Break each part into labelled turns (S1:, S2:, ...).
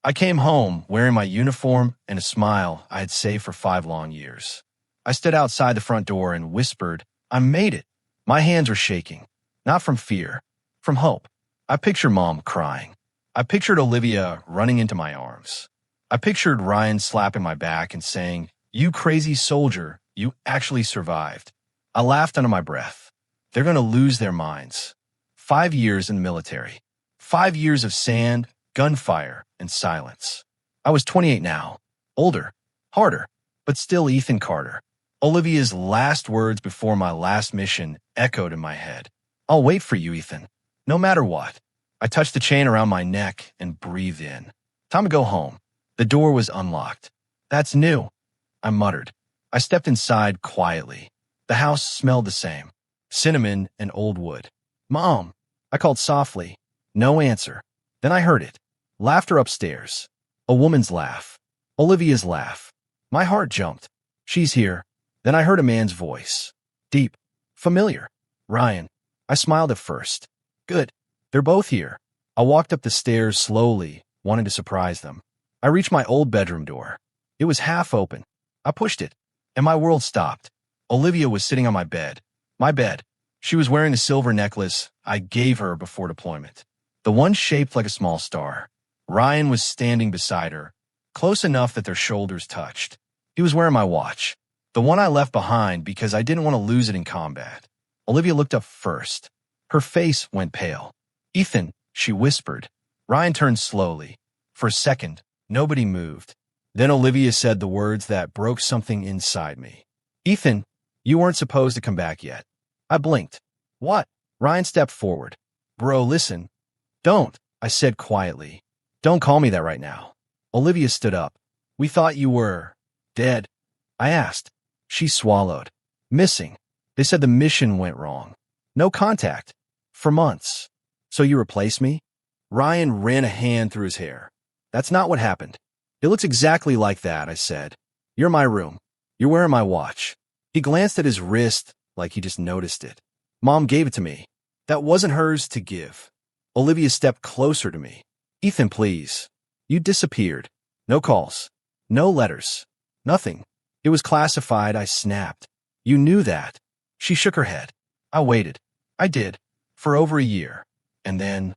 S1: I came home wearing my uniform and a smile I had saved for 5 long years. I stood outside the front door and whispered, I made it. My hands were shaking, not from fear, from hope. I pictured Mom crying. I pictured Olivia running into my arms. I pictured Ryan slapping my back and saying, You crazy soldier, you actually survived. I laughed under my breath. They're going to lose their minds. 5 years in the military. 5 years of sand, gunfire, and silence. I was 28 now. Older, harder, but still Ethan Carter. Olivia's last words before my last mission echoed in my head. I'll wait for you, Ethan. No matter what. I touched the chain around my neck and breathed in. Time to go home. The door was unlocked. That's new, I muttered. I stepped inside quietly. The house smelled the same. Cinnamon and old wood. Mom, I called softly. No answer. Then I heard it. Laughter upstairs. A woman's laugh. Olivia's laugh. My heart jumped. She's here. Then I heard a man's voice. Deep. Familiar. Ryan. I smiled at first. Good. They're both here. I walked up the stairs slowly, wanting to surprise them. I reached my old bedroom door. It was half open. I pushed it, and my world stopped. Olivia was sitting on my bed. My bed. She was wearing the silver necklace I gave her before deployment. The one shaped like a small star. Ryan was standing beside her, close enough that their shoulders touched. He was wearing my watch, the one I left behind because I didn't want to lose it in combat. Olivia looked up first. Her face went pale. Ethan, she whispered. Ryan turned slowly. For a second, nobody moved. Then Olivia said the words that broke something inside me. Ethan, you weren't supposed to come back yet. I blinked. What? Ryan stepped forward. Bro, listen. Don't, I said quietly. Don't call me that right now. Olivia stood up. We thought you were dead. I asked. She swallowed. Missing. They said the mission went wrong. No contact. For months. So you replaced me? Ryan ran a hand through his hair. That's not what happened. It looks exactly like that, I said. You're in my room. You're wearing my watch. He glanced at his wrist like he just noticed it. Mom gave it to me. That wasn't hers to give. Olivia stepped closer to me. Ethan, please. You disappeared. No calls. No letters. Nothing. It was classified, I snapped. You knew that. She shook her head. I waited. I did. For over a year. And then,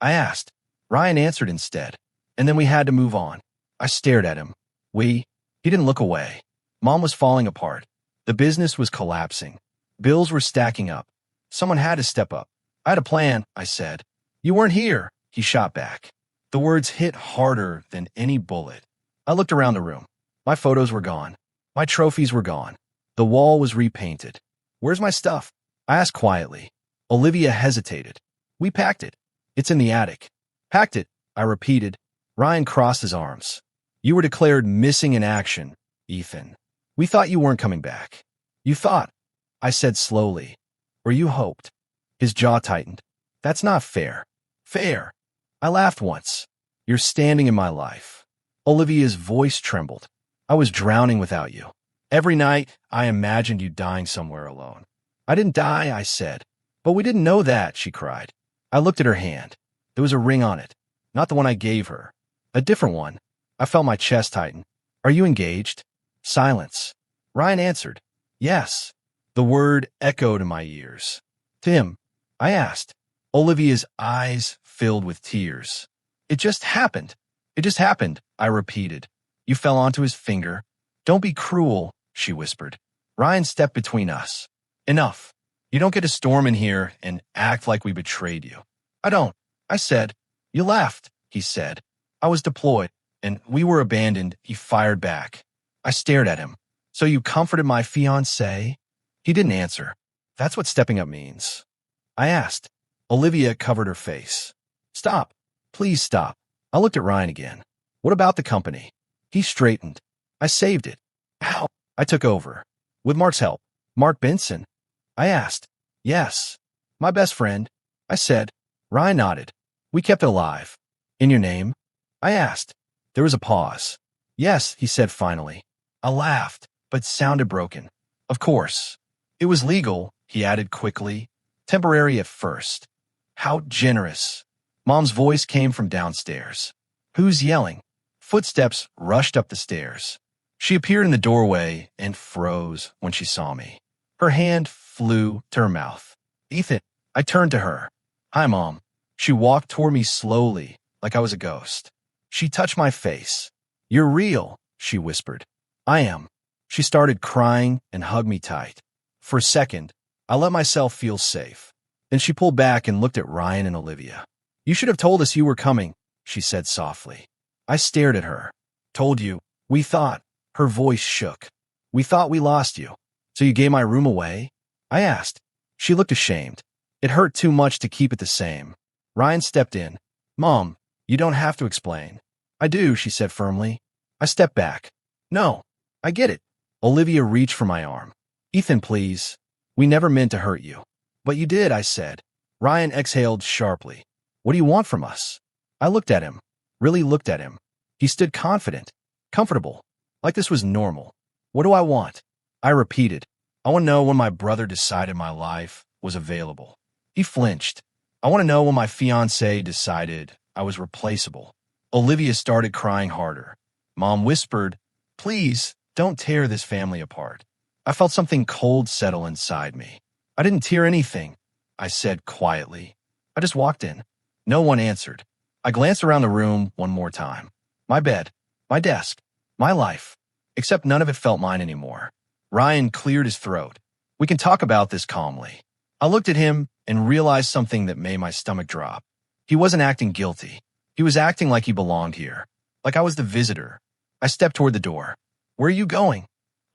S1: I asked. Ryan answered instead. And then we had to move on. I stared at him. He didn't look away. Mom was falling apart. The business was collapsing. Bills were stacking up. Someone had to step up. I had a plan, I said. You weren't here, he shot back. The words hit harder than any bullet. I looked around the room. My photos were gone. My trophies were gone. The wall was repainted. Where's my stuff? I asked quietly. Olivia hesitated. We packed it. It's in the attic. Packed it, I repeated. Ryan crossed his arms. You were declared missing in action, Ethan. We thought you weren't coming back. You thought, I said slowly, or you hoped. His jaw tightened. That's not fair. Fair. I laughed once. You're standing in my life. Olivia's voice trembled. I was drowning without you. Every night, I imagined you dying somewhere alone. I didn't die, I said. But we didn't know that, she cried. I looked at her hand. There was a ring on it. Not the one I gave her. A different one. I felt my chest tighten. Are you engaged? Silence. Ryan answered. Yes. The word echoed in my ears. To him, I asked. Olivia's eyes filled with tears. It just happened. It just happened, I repeated. You fell onto his finger. Don't be cruel, she whispered. Ryan stepped between us. Enough. You don't get to storm in here and act like we betrayed you. I don't, I said. You laughed, he said. I was deployed, and we were abandoned, he fired back. I stared at him. So you comforted my fiancé? He didn't answer. That's what stepping up means. I asked. Olivia covered her face. Stop. Please stop. I looked at Ryan again. What about the company? He straightened. I saved it. How? I took over. With Mark's help. Mark Benson? I asked. Yes. My best friend. I said. Ryan nodded. We kept it alive. In your name? I asked. There was a pause. Yes, he said finally. I laughed, but sounded broken. Of course. It was legal, he added quickly. Temporary at first. How generous. Mom's voice came from downstairs. Who's yelling? Footsteps rushed up the stairs. She appeared in the doorway and froze when she saw me. Her hand flew to her mouth. Ethan, I turned to her. Hi, Mom. She walked toward me slowly, like I was a ghost. She touched my face. You're real, she whispered. I am. She started crying and hugged me tight. For a second, I let myself feel safe. Then she pulled back and looked at Ryan and Olivia. You should have told us you were coming, she said softly. I stared at her. Told you. We thought. Her voice shook. We thought we lost you. So you gave my room away? I asked. She looked ashamed. It hurt too much to keep it the same. Ryan stepped in. Mom, you don't have to explain. I do, she said firmly. I stepped back. No, I get it. Olivia reached for my arm. Ethan, please. We never meant to hurt you. But you did, I said. Ryan exhaled sharply. What do you want from us? I looked at him. Really looked at him. He stood confident, comfortable, like this was normal. What do I want? I repeated. I want to know when my brother decided my life was available. He flinched. I want to know when my fiancé decided I was replaceable. Olivia started crying harder. Mom whispered, please, don't tear this family apart. I felt something cold settle inside me. I didn't tear anything, I said quietly. I just walked in. No one answered. I glanced around the room one more time. My bed, my desk, my life, except none of it felt mine anymore. Ryan cleared his throat. We can talk about this calmly. I looked at him and realized something that made my stomach drop. He wasn't acting guilty. He was acting like he belonged here, like I was the visitor. I stepped toward the door. Where are you going?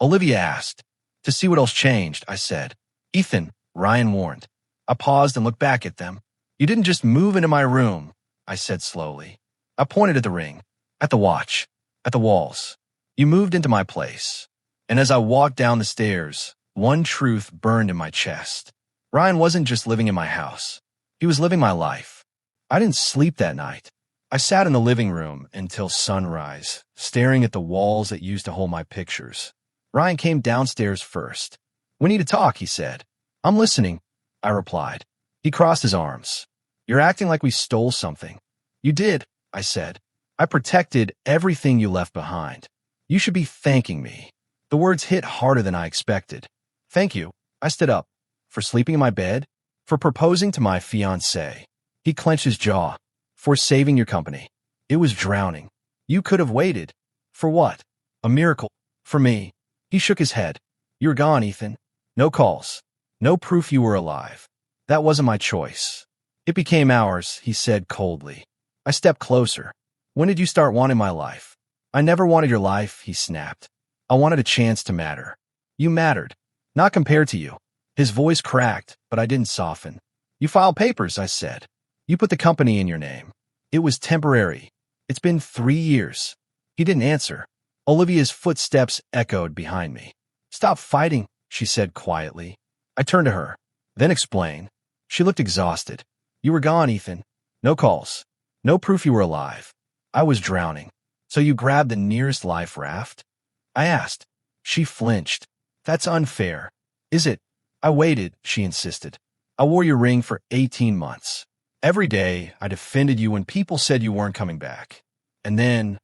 S1: Olivia asked. To see what else changed, I said. Ethan, Ryan warned. I paused and looked back at them. You didn't just move into my room, I said slowly. I pointed at the ring, at the watch, at the walls. You moved into my place. And as I walked down the stairs, one truth burned in my chest. Ryan wasn't just living in my house. He was living my life. I didn't sleep that night. I sat in the living room until sunrise, staring at the walls that used to hold my pictures. Ryan came downstairs first. We need to talk, he said. I'm listening, I replied. He crossed his arms. You're acting like we stole something. You did, I said. I protected everything you left behind. You should be thanking me. The words hit harder than I expected. Thank you. I stood up. For sleeping in my bed? For proposing to my fiancé. He clenched his jaw. For saving your company. It was drowning. You could have waited. For what? A miracle. For me. He shook his head. You're gone, Ethan. No calls. No proof you were alive. That wasn't my choice. It became ours, he said coldly. I stepped closer. When did you start wanting my life? I never wanted your life, he snapped. I wanted a chance to matter. You mattered. Not compared to you. His voice cracked, but I didn't soften. You filed papers, I said. You put the company in your name. It was temporary. It's been 3 years. He didn't answer. Olivia's footsteps echoed behind me. Stop fighting, she said quietly. I turned to her. Then explain. She looked exhausted. You were gone, Ethan. No calls. No proof you were alive. I was drowning. So you grabbed the nearest life raft? I asked. She flinched. That's unfair. Is it? I waited, she insisted. I wore your ring for 18 months. Every day, I defended you when people said you weren't coming back. And then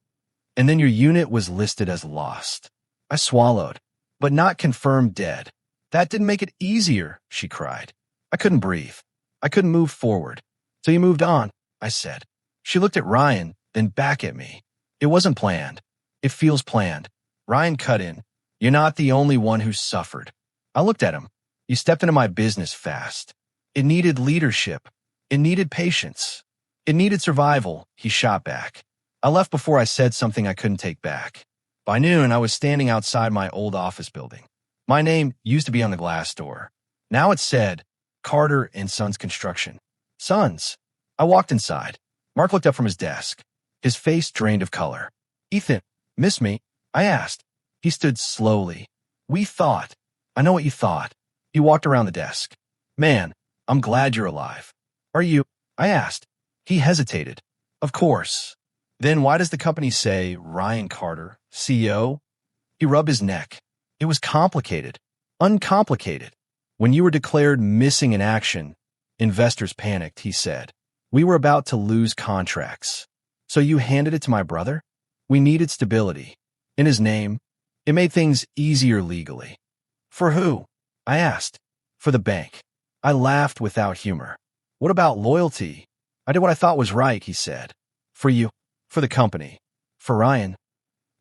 S1: your unit was listed as lost. I swallowed, but not confirmed dead. That didn't make it easier, she cried. I couldn't breathe. I couldn't move forward. So you moved on, I said. She looked at Ryan, then back at me. It wasn't planned. It feels planned. Ryan cut in. You're not the only one who suffered. I looked at him. You stepped into my business fast. It needed leadership. It needed patience. It needed survival, he shot back. I left before I said something I couldn't take back. By noon, I was standing outside my old office building. My name used to be on the glass door. Now it said, Carter and Sons Construction. Sons. I walked inside. Mark looked up from his desk. His face drained of color. Ethan, miss me? I asked. He stood slowly. We thought. I know what you thought. He walked around the desk. Man, I'm glad you're alive. Are you? I asked. He hesitated. Of course. Then why does the company say Ryan Carter, CEO? He rubbed his neck. It was complicated. Uncomplicated. When you were declared missing in action, investors panicked, he said. We were about to lose contracts. So you handed it to my brother? We needed stability. In his name, it made things easier legally. For who? I asked. For the bank. I laughed without humor. What about loyalty? I did what I thought was right, he said. For you. For the company. For Ryan.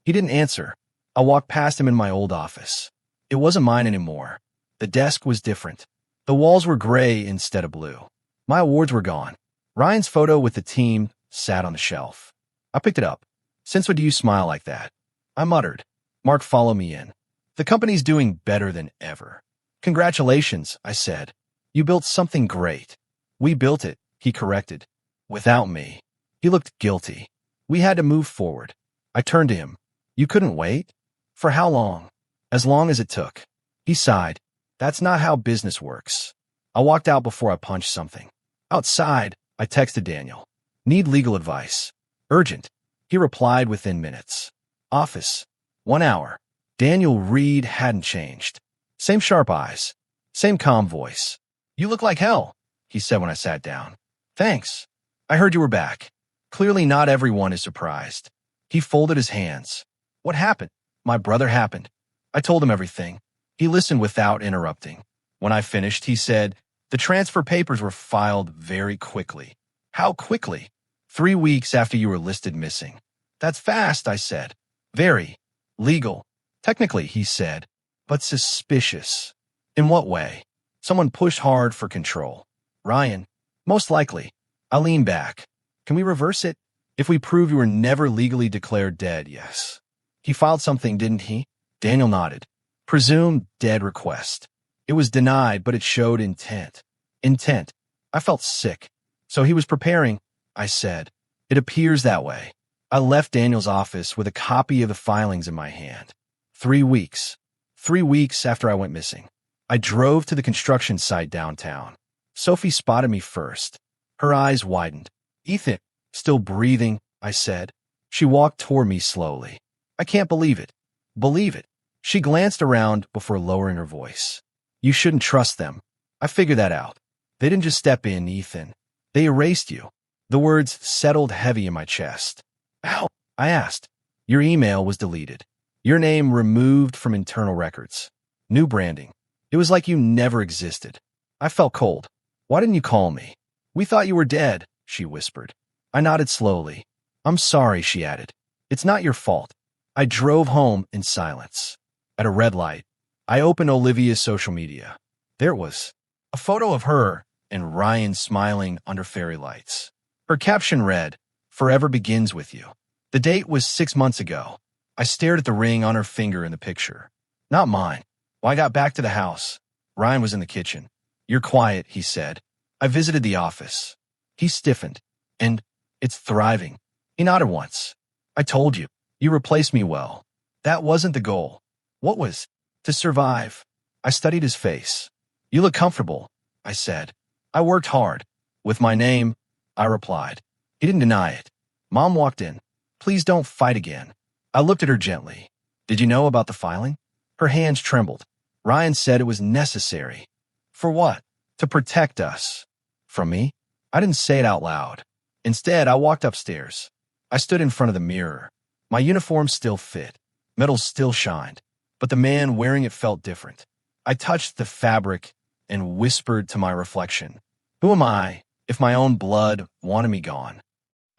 S1: He didn't answer. I walked past him in my old office. It wasn't mine anymore. The desk was different. The walls were gray instead of blue. My awards were gone. Ryan's photo with the team sat on the shelf. I picked it up. Since when do you smile like that? I muttered. Mark, follow me in. The company's doing better than ever. Congratulations, I said. You built something great. We built it, he corrected. Without me. He looked guilty. We had to move forward. I turned to him. You couldn't wait? For how long? As long as it took. He sighed. That's not how business works. I walked out before I punched something. Outside, I texted Daniel. Need legal advice. Urgent. He replied within minutes. Office. 1 hour. Daniel Reed hadn't changed. Same sharp eyes. Same calm voice. You look like hell, he said when I sat down. Thanks. I heard you were back. Clearly not everyone is surprised. He folded his hands. What happened? My brother happened. I told him everything. He listened without interrupting. When I finished, he said, the transfer papers were filed very quickly. How quickly? 3 weeks after you were listed missing. That's fast, I said. Very. Legal. Technically, he said, but suspicious. In what way? Someone pushed hard for control. Ryan. Most likely. I leaned back. Can we reverse it? If we prove you were never legally declared dead, yes. He filed something, didn't he? Daniel nodded. Presumed dead request. It was denied, but it showed intent. Intent. I felt sick. So he was preparing, I said. It appears that way. I left Daniel's office with a copy of the filings in my hand. 3 weeks. 3 weeks after I went missing. I drove to the construction site downtown. Sophie spotted me first. Her eyes widened. Ethan, still breathing, I said. She walked toward me slowly. I can't believe it. Believe it. She glanced around before lowering her voice. You shouldn't trust them. I figured that out. They didn't just step in, Ethan. They erased you. The words settled heavy in my chest. How? I asked. Your email was deleted. Your name removed from internal records. New branding. It was like you never existed. I felt cold. Why didn't you call me? We thought you were dead, she whispered. I nodded slowly. I'm sorry, she added. It's not your fault. I drove home in silence. At a red light, I opened Olivia's social media. There it was. A photo of her and Ryan smiling under fairy lights. Her caption read, Forever begins with you. The date was 6 months ago. I stared at the ring on her finger in the picture. Not mine. When I got back to the house, Ryan was in the kitchen. You're quiet, he said. I visited the office. He stiffened. And it's thriving. He nodded once. I told you. You replaced me well. That wasn't the goal. What was? To survive. I studied his face. You look comfortable, I said. I worked hard. With my name, I replied. He didn't deny it. Mom walked in. Please don't fight again. I looked at her gently. Did you know about the filing? Her hands trembled. Ryan said it was necessary. For what? To protect us. From me? I didn't say it out loud. Instead, I walked upstairs. I stood in front of the mirror. My uniform still fit. Metal still shined. But the man wearing it felt different. I touched the fabric and whispered to my reflection. Who am I if my own blood wanted me gone?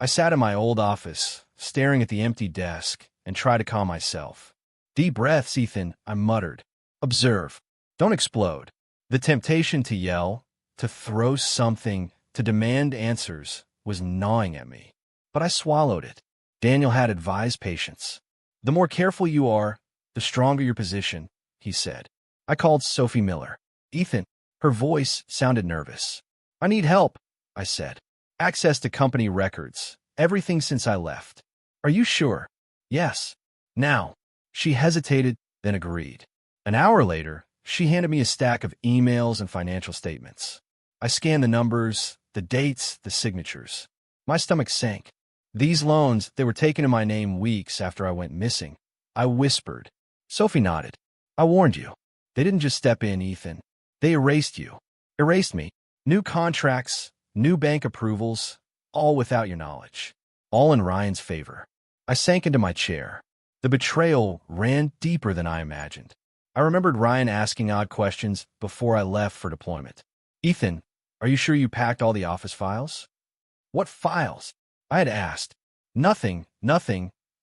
S1: I sat in my old office, staring at the empty desk, and tried to calm myself. Deep breaths, Ethan, I muttered. Observe. Don't explode. The temptation to yell, to throw something, to demand answers was gnawing at me. But I swallowed it. Daniel had advised patience. The more careful you are, the stronger your position, he said. I called Sophie Miller. Ethan. Her voice sounded nervous. I need help, I said. Access to company records. Everything since I left. Are you sure? Yes. Now. She hesitated, then agreed. An hour later, she handed me a stack of emails and financial statements. I scanned the numbers, the dates, the signatures. My stomach sank. These loans, they were taken in my name weeks after I went missing. I whispered. Sophie nodded. I warned you. They didn't just step in, Ethan. They erased you. Erased me. New contracts, new bank approvals, all without your knowledge. all in Ryan's favor. I sank into my chair. The betrayal ran deeper than I imagined. I remembered Ryan asking odd questions before I left for deployment. "Ethan, are you sure you packed all the office files?" "What files?" I had asked. Nothing,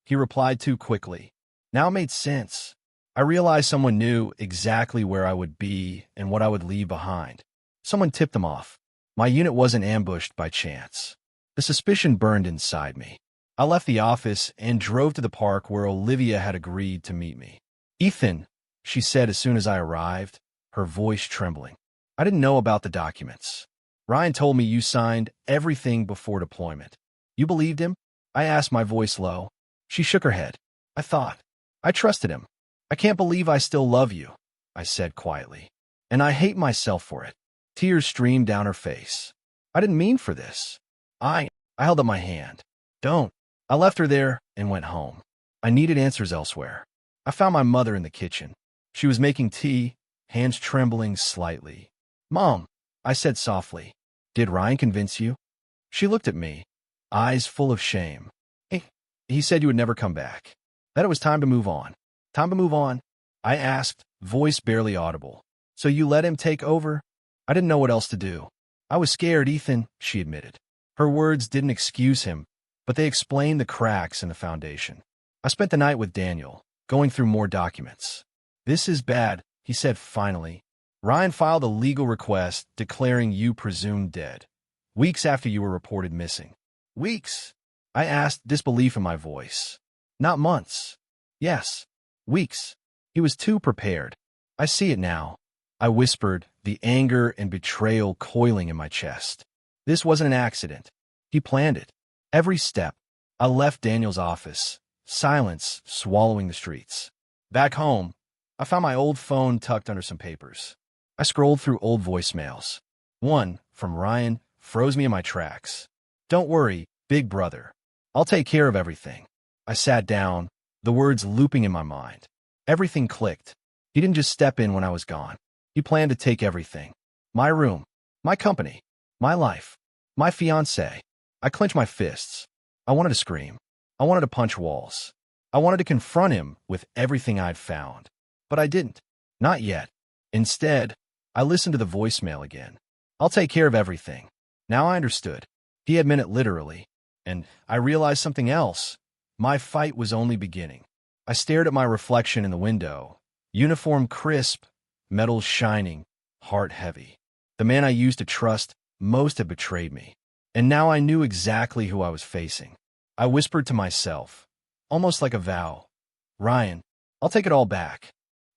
S1: he replied too quickly. Now it made sense. I realized someone knew exactly where I would be and what I would leave behind. Someone tipped them off. My unit wasn't ambushed by chance. The suspicion burned inside me. I left the office and drove to the park where Olivia had agreed to meet me. "Ethan," she said as soon as I arrived, her voice trembling. "I didn't know about the documents. Ryan told me you signed everything before deployment. You believed him?" I asked, my voice low. She shook her head. I trusted him. "I can't believe I still love you," I said quietly. "And I hate myself for it." Tears streamed down her face. "I didn't mean for this." I held up my hand. "Don't." I left her there and went home. I needed answers elsewhere. I found my mother in the kitchen. She was making tea, hands trembling slightly. "Mom," I said softly, "did Ryan convince you?" She looked at me, eyes full of shame. He said you would never come back. That it was time to move on." "Time to move on?" I asked, voice barely audible. "So you let him take over?" "I didn't know what else to do." "I was scared, Ethan," she admitted. Her words didn't excuse him, but they explained the cracks in the foundation. I spent the night with Daniel, going through more documents. "This is bad," he said finally. "Ryan filed a legal request declaring you presumed dead, weeks after you were reported missing." "Weeks?" I asked, disbelief in my voice. "Not months." "Yes, weeks." He was too prepared. "I see it now," I whispered, the anger and betrayal coiling in my chest. This wasn't an accident. He planned it. Every step. I left Daniel's office, silence swallowing the streets. Back home, I found my old phone tucked under some papers. I scrolled through old voicemails. One, from Ryan, froze me in my tracks. "Don't worry, big brother. I'll take care of everything." I sat down, the words looping in my mind. Everything clicked. He didn't just step in when I was gone. He planned to take everything. My room, my company, my life, my fiancée. I clenched my fists. I wanted to scream. I wanted to punch walls. I wanted to confront him with everything I'd found. But I didn't. Not yet. Instead, I listened to the voicemail again. "I'll take care of everything." Now I understood. He had meant it literally. And I realized something else. My fight was only beginning. I stared at my reflection in the window. Uniform crisp, metal shining, heart heavy. The man I used to trust most had betrayed me. And now I knew exactly who I was facing. I whispered to myself, almost like a vow, "Ryan, I'll take it all back."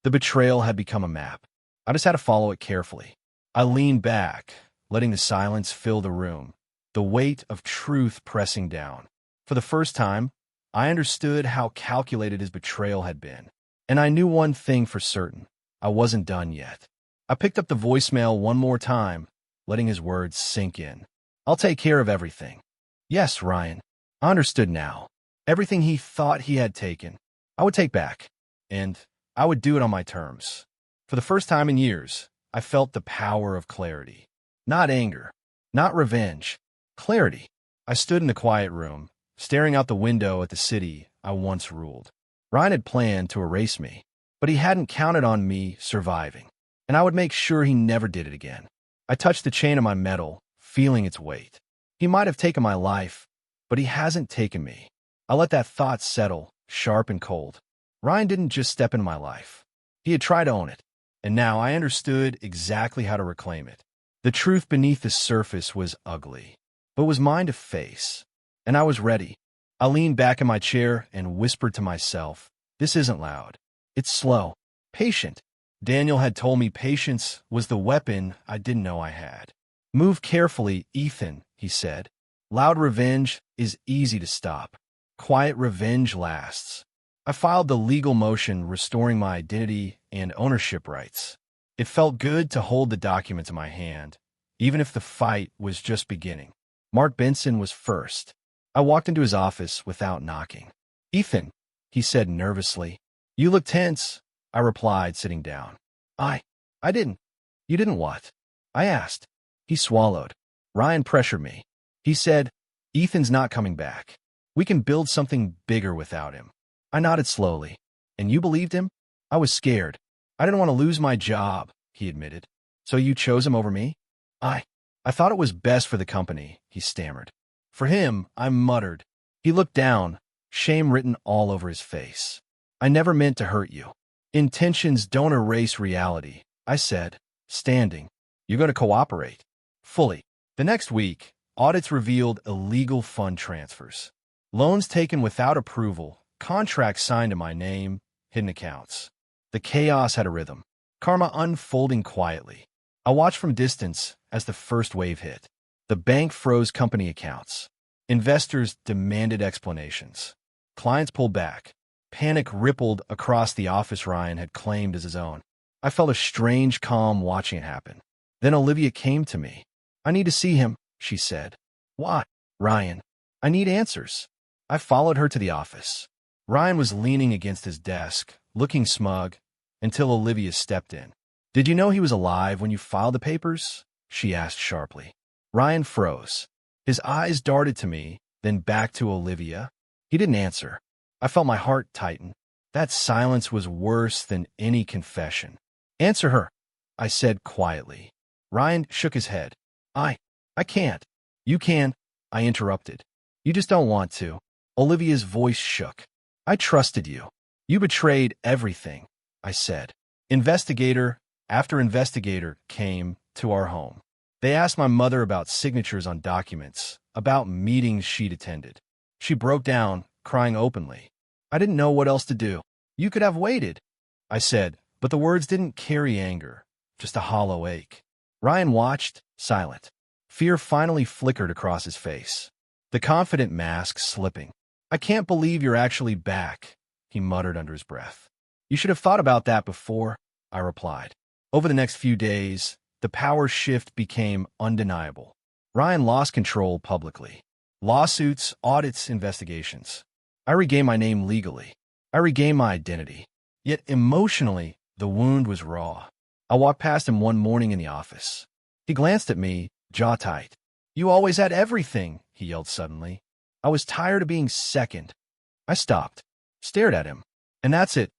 S1: The betrayal had become a map. I just had to follow it carefully. I leaned back, letting the silence fill the room, the weight of truth pressing down. For the first time, I understood how calculated his betrayal had been. And I knew one thing for certain. I wasn't done yet. I picked up the voicemail one more time, letting his words sink in. "I'll take care of everything." Yes, Ryan. I understood now. Everything he thought he had taken, I would take back. And I would do it on my terms. For the first time in years, I felt the power of clarity. Not anger, not revenge. Clarity. I stood in the quiet room, staring out the window at the city I once ruled. Ryan had planned to erase me, but he hadn't counted on me surviving, and I would make sure he never did it again. I touched the chain of my medal, feeling its weight. He might have taken my life, but he hasn't taken me. I let that thought settle, sharp and cold. Ryan didn't just step in my life. He had tried to own it, and now I understood exactly how to reclaim it. The truth beneath the surface was ugly, but was mine to face, and I was ready. I leaned back in my chair and whispered to myself, "This isn't loud. It's slow, patient." Daniel had told me patience was the weapon I didn't know I had. "Move carefully, Ethan," he said. "Loud revenge is easy to stop. Quiet revenge lasts." I filed the legal motion restoring my identity and ownership rights. It felt good to hold the documents in my hand, even if the fight was just beginning. Mark Benson was first. I walked into his office without knocking. "Ethan," he said nervously. "You look tense," I replied, sitting down. I didn't." "You didn't what?" I asked. He swallowed. "Ryan pressured me. He said, 'Ethan's not coming back.' We can build something bigger without him. I nodded slowly. And you believed him? I was scared. I didn't want to lose my job, he admitted. So you chose him over me? I thought it was best for the company, he stammered. For him, I muttered. He looked down, shame written all over his face. I never meant to hurt you. Intentions don't erase reality, I said, standing. You're going to cooperate. Fully. The next week, audits revealed illegal fund transfers. Loans taken without approval, contracts signed in my name, hidden accounts. The chaos had a rhythm. Karma unfolding quietly. I watched from distance as the first wave hit. The bank froze company accounts. Investors demanded explanations. Clients pulled back. Panic rippled across the office Ryan had claimed as his own. I felt a strange calm watching it happen. Then Olivia came to me. I need to see him, she said. What? Ryan. I need answers. I followed her to the office. Ryan was leaning against his desk, looking smug, until Olivia stepped in. Did you know he was alive when you filed the papers? She asked sharply. Ryan froze. His eyes darted to me, then back to Olivia. He didn't answer. I felt my heart tighten. That silence was worse than any confession. Answer her, I said quietly. Ryan shook his head. I can't. You can, I interrupted. You just don't want to. Olivia's voice shook. I trusted you. You betrayed everything, I said. Investigator after investigator came to our home. They asked my mother about signatures on documents, about meetings she'd attended. She broke down, crying openly. I didn't know what else to do. You could have waited, I said, but the words didn't carry anger, just a hollow ache. Ryan watched, silent. Fear finally flickered across his face. The confident mask slipping. I can't believe you're actually back, he muttered under his breath. You should have thought about that before, I replied. Over the next few days, the power shift became undeniable. Ryan lost control publicly. Lawsuits, audits, investigations. I regained my name legally. I regained my identity. Yet emotionally, the wound was raw. I walked past him one morning in the office. He glanced at me, jaw tight. You always had everything, he yelled suddenly. I was tired of being second. I stopped, stared at him. And that's it,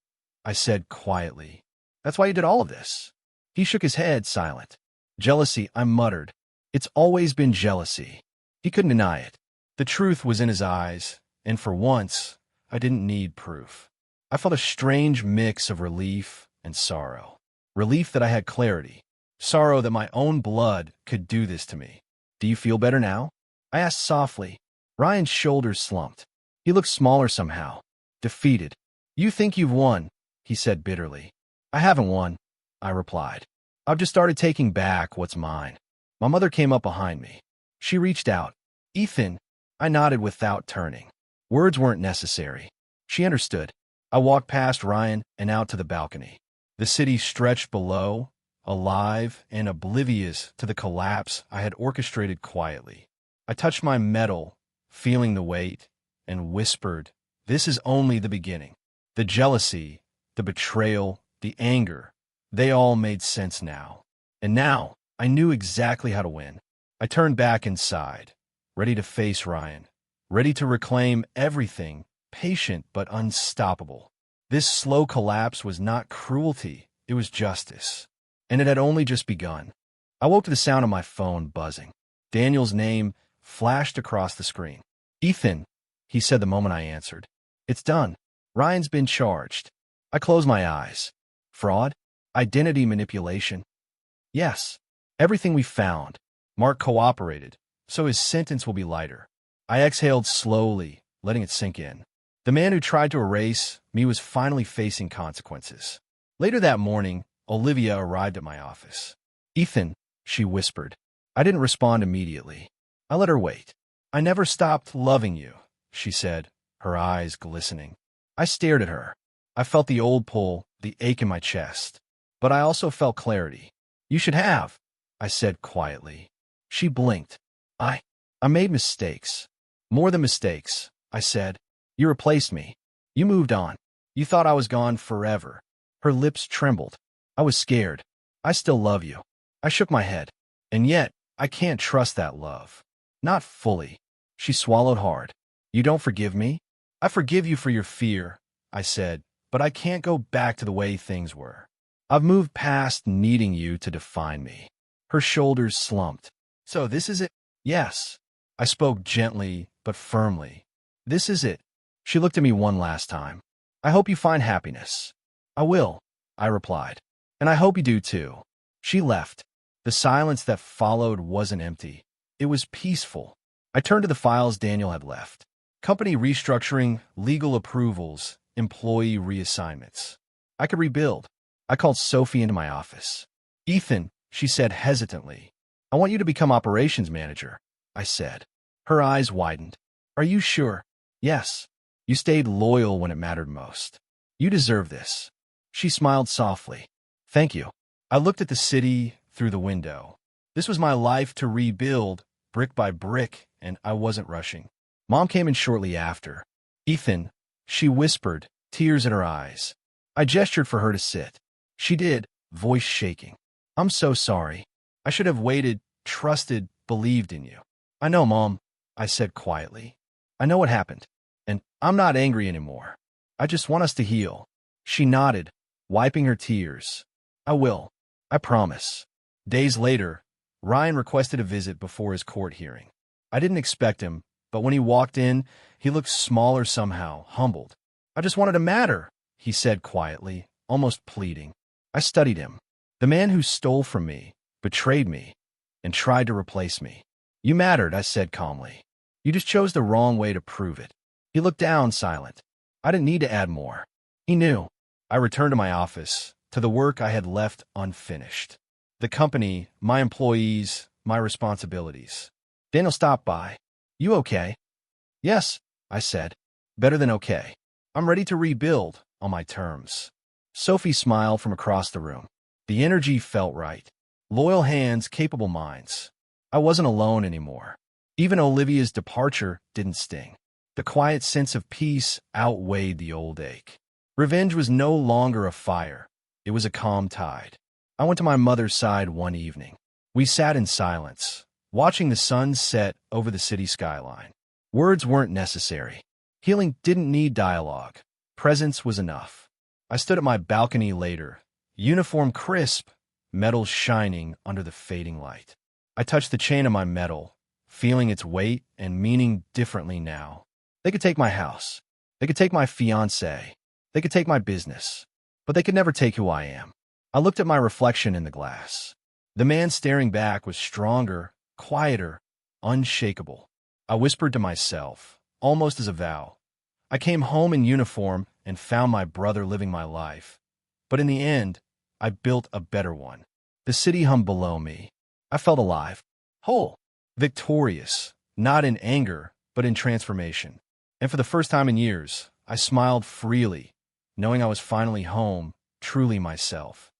S1: I said quietly. That's why you did all of this. He shook his head, silent. Jealousy, I muttered. It's always been jealousy. He couldn't deny it. The truth was in his eyes, and for once, I didn't need proof. I felt a strange mix of relief and sorrow. Relief that I had clarity. Sorrow that my own blood could do this to me. Do you feel better now? I asked softly. Ryan's shoulders slumped. He looked smaller somehow. Defeated. You think you've won, he said bitterly. I haven't won, I replied. I've just started taking back what's mine. My mother came up behind me. She reached out. Ethan, I nodded without turning. Words weren't necessary. She understood. I walked past Ryan and out to the balcony. The city stretched below, alive and oblivious to the collapse I had orchestrated quietly. I touched my metal, feeling the weight, and whispered, this is only the beginning. The jealousy, the betrayal, the anger, they all made sense now. And now, I knew exactly how to win. I turned back inside, ready to face Ryan, ready to reclaim everything, patient but unstoppable. This slow collapse was not cruelty, it was justice. And it had only just begun. I woke to the sound of my phone buzzing. Daniel's name flashed across the screen. Ethan, he said the moment I answered. It's done. Ryan's been charged. I closed my eyes. Fraud? Identity manipulation? Yes. Everything we found. Mark cooperated, so his sentence will be lighter. I exhaled slowly, letting it sink in. The man who tried to erase me was finally facing consequences. Later that morning, Olivia arrived at my office. Ethan, she whispered. I didn't respond immediately. I let her wait. I never stopped loving you, she said, her eyes glistening. I stared at her. I felt the old pull, the ache in my chest. But I also felt clarity. You should have, I said quietly. She blinked. I made mistakes. More than mistakes, I said. You replaced me. You moved on. You thought I was gone forever. Her lips trembled. I was scared. I still love you. I shook my head. And yet, I can't trust that love. Not fully. She swallowed hard. You don't forgive me? I forgive you for your fear, I said, but I can't go back to the way things were. I've moved past needing you to define me. Her shoulders slumped. So this is it? Yes. I spoke gently but firmly. This is it. She looked at me one last time. I hope you find happiness. I will, I replied. And I hope you do too. She left. The silence that followed wasn't empty. It was peaceful. I turned to the files Daniel had left. Company restructuring, legal approvals, employee reassignments. I could rebuild. I called Sophie into my office. Ethan, she said hesitantly. I want you to become operations manager, I said. Her eyes widened. Are you sure? Yes. You stayed loyal when it mattered most. You deserve this. She smiled softly. Thank you. I looked at the city through the window. This was my life to rebuild, brick by brick, and I wasn't rushing. Mom came in shortly after. Ethan, she whispered, tears in her eyes. I gestured for her to sit. She did, voice shaking. I'm so sorry. I should have waited, trusted, believed in you. I know, Mom, I said quietly. I know what happened, and I'm not angry anymore. I just want us to heal. She nodded, wiping her tears. I will. I promise. Days later, Ryan requested a visit before his court hearing. I didn't expect him, but when he walked in, he looked smaller somehow, humbled. I just wanted to matter, he said quietly, almost pleading. I studied him. The man who stole from me, betrayed me, and tried to replace me. You mattered, I said calmly. You just chose the wrong way to prove it. He looked down, silent. I didn't need to add more. He knew. I returned to my office, to the work I had left unfinished. The company, my employees, my responsibilities. Daniel stopped by. You okay? Yes, I said. Better than okay. I'm ready to rebuild on my terms. Sophie smiled from across the room. The energy felt right. Loyal hands, capable minds. I wasn't alone anymore. Even Olivia's departure didn't sting. The quiet sense of peace outweighed the old ache. Revenge was no longer a fire. It was a calm tide. I went to my mother's side one evening. We sat in silence, watching the sun set over the city skyline. Words weren't necessary. Healing didn't need dialogue. Presence was enough. I stood at my balcony later, uniform crisp, metal shining under the fading light. I touched the chain of my medal, feeling its weight and meaning differently now. They could take my house. They could take my fiancé. They could take my business. But they could never take who I am. I looked at my reflection in the glass. The man staring back was stronger, quieter, unshakable. I whispered to myself, almost as a vow. I came home in uniform and found my brother living my life. But in the end, I built a better one. The city hummed below me. I felt alive, whole, victorious, not in anger, but in transformation. And for the first time in years, I smiled freely, knowing I was finally home, truly myself.